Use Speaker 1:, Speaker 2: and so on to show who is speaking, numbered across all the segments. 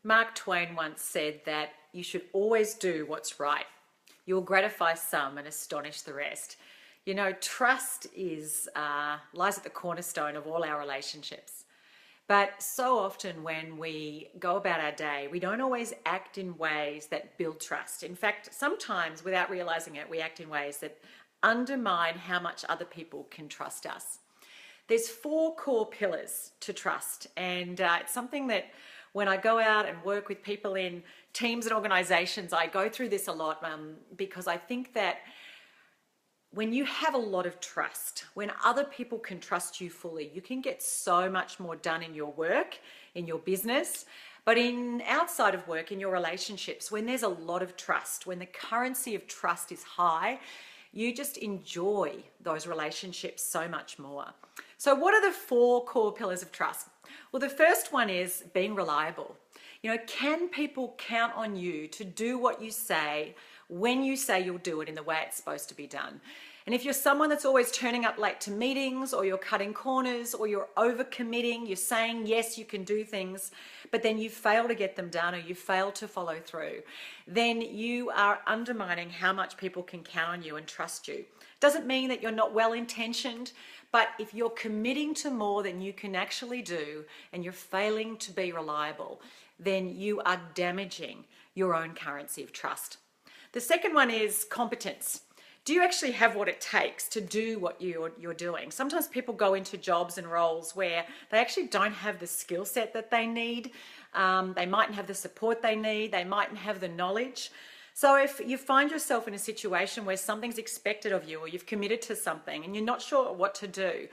Speaker 1: Mark Twain once said that you should always do what's right. You'll gratify some and astonish the rest. You know, trust lies at the cornerstone of all our relationships. But so often when we go about our day, we don't always act in ways that build trust. In fact, sometimes without realizing it, we act in ways that undermine how much other people can trust us. There's 4 core pillars to trust, and it's something that when I go out and work with people in teams and organizations, I go through this a lot because I think that when you have a lot of trust, when other people can trust you fully, you can get so much more done in your work, in your business, but in outside of work, in your relationships, when there's a lot of trust, when the currency of trust is high, you just enjoy those relationships so much more. So what are the 4 core pillars of trust? Well, the first one is being reliable. You know, can people count on you to do what you say when you say you'll do it in the way it's supposed to be done? And if you're someone that's always turning up late to meetings, or you're cutting corners, or you're overcommitting, you're saying yes, you can do things, but then you fail to get them done, or you fail to follow through, then you are undermining how much people can count on you and trust you. Doesn't mean that you're not well-intentioned, but if you're committing to more than you can actually do, and you're failing to be reliable, then you are damaging your own currency of trust. The second one is competence. Do you actually have what it takes to do what you're doing? Sometimes people go into jobs and roles where they actually don't have the skill set that they need. They mightn't have the support they need. They mightn't have the knowledge. So if you find yourself in a situation where something's expected of you, or you've committed to something and you're not sure what to do,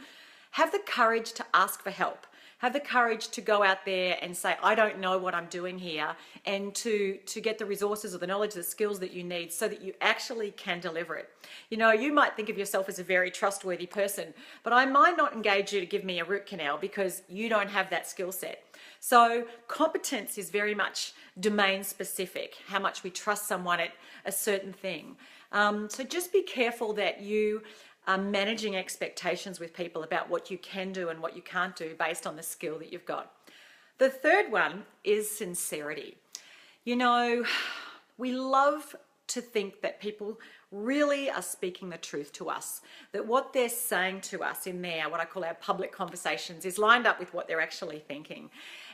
Speaker 1: have the courage to ask for help. Have the courage to go out there and say, I don't know what I'm doing here, and to get the resources or the knowledge, the skills that you need so that you actually can deliver it. You know, you might think of yourself as a very trustworthy person, but I might not engage you to give me a root canal because you don't have that skill set. So competence is very much domain specific, how much we trust someone at a certain thing. So just be careful that you are managing expectations with people about what you can do and what you can't do based on the skill that you've got. The third one is sincerity. You know, we love to think that people really are speaking the truth to us, that what they're saying to us in their, what I call our public conversations, is lined up with what they're actually thinking.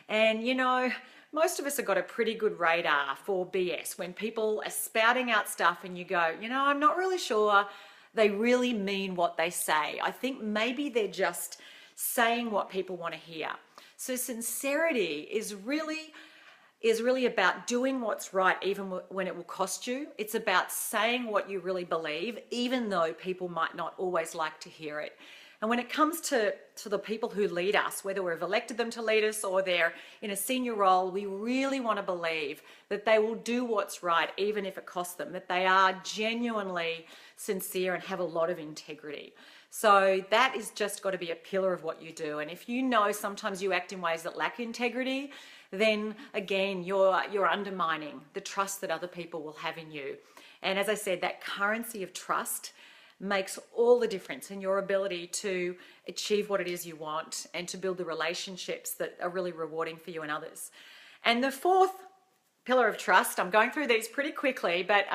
Speaker 1: And you know, most of us have got a pretty good radar for BS. When people are spouting out stuff and you go, you know, I'm not really sure they really mean what they say. I think maybe they're just saying what people want to hear. So sincerity is really about doing what's right even when it will cost you. It's about saying what you really believe, even though people might not always like to hear it. And when it comes to the people who lead us, whether we've elected them to lead us or they're in a senior role, we really want to believe that they will do what's right, even if it costs them, that they are genuinely sincere and have a lot of integrity. So that is just got to be a pillar of what you do. And if you know sometimes you act in ways that lack integrity, then again, you're undermining the trust that other people will have in you. And as I said, that currency of trust makes all the difference in your ability to achieve what it is you want and to build the relationships that are really rewarding for you and others. And the fourth pillar of trust, I'm going through these pretty quickly, but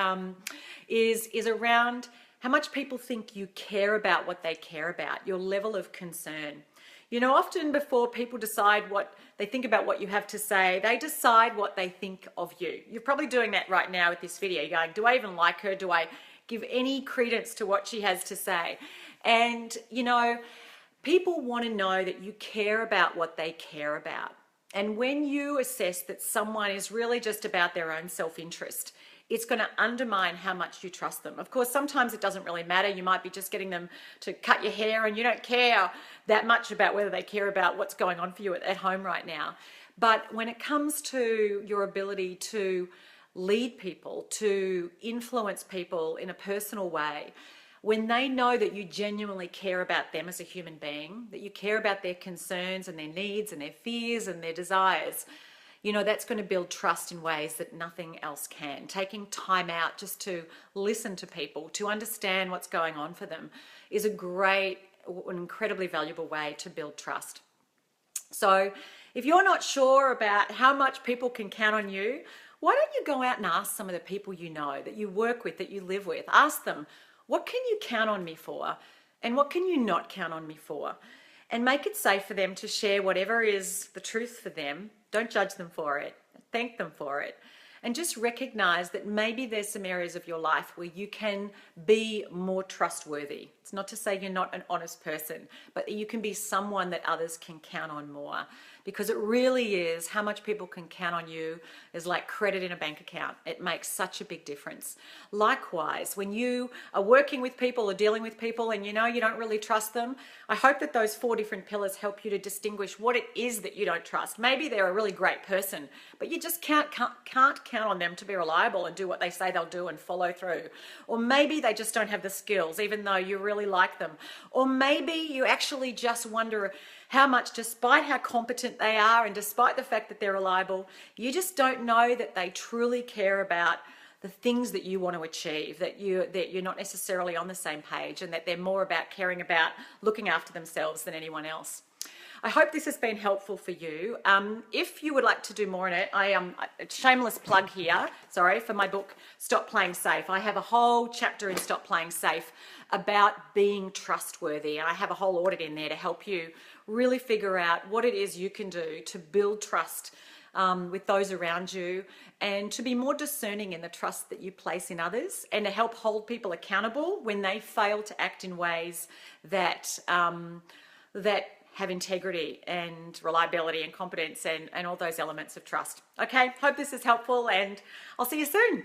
Speaker 1: is around how much people think you care about what they care about, your level of concern. You know, often before people decide what they think about what you have to say, they decide what they think of you. You're probably doing that right now with this video. You're going, do I even like her? Do I give any credence to what she has to say? And, you know, people want to know that you care about what they care about. And when you assess that someone is really just about their own self-interest, it's going to undermine how much you trust them. Of course, sometimes it doesn't really matter. You might be just getting them to cut your hair and you don't care that much about whether they care about what's going on for you at home right now. But when it comes to your ability to lead people, to influence people in a personal way, when they know that you genuinely care about them as a human being, that you care about their concerns and their needs and their fears and their desires, you know, that's going to build trust in ways that nothing else can. Taking time out just to listen to people, to understand what's going on for them, is an incredibly valuable way to build trust. So If you're not sure about how much people can count on you, why don't you go out and ask some of the people you know, that you work with, that you live with? Ask them, what can you count on me for? And what can you not count on me for? And make it safe for them to share whatever is the truth for them. Don't judge them for it. Thank them for it. And just recognize that maybe there's some areas of your life where you can be more trustworthy. It's not to say you're not an honest person, but that you can be someone that others can count on more. Because it really is, how much people can count on you is like credit in a bank account. It makes such a big difference. Likewise, when you are working with people or dealing with people and you know you don't really trust them, I hope that those 4 different pillars help you to distinguish what it is that you don't trust. Maybe they're a really great person, but you just can't count on them to be reliable and do what they say they'll do and follow through. Or maybe they just don't have the skills, even though you really like them. Or maybe you actually just wonder how much, despite how competent they are and despite the fact that they're reliable, you just don't know that they truly care about the things that you want to achieve, that you're not necessarily on the same page, and that they're more about caring about looking after themselves than anyone else. I hope this has been helpful for you. If you would like to do more in it, a shameless plug here, sorry, for my book, Stop Playing Safe. I have a whole chapter in Stop Playing Safe about being trustworthy. And I have a whole audit in there to help you really figure out what it is you can do to build trust with those around you, and to be more discerning in the trust that you place in others, and to help hold people accountable when they fail to act in ways that have integrity and reliability and competence and all those elements of trust. Okay, hope this is helpful, and I'll see you soon.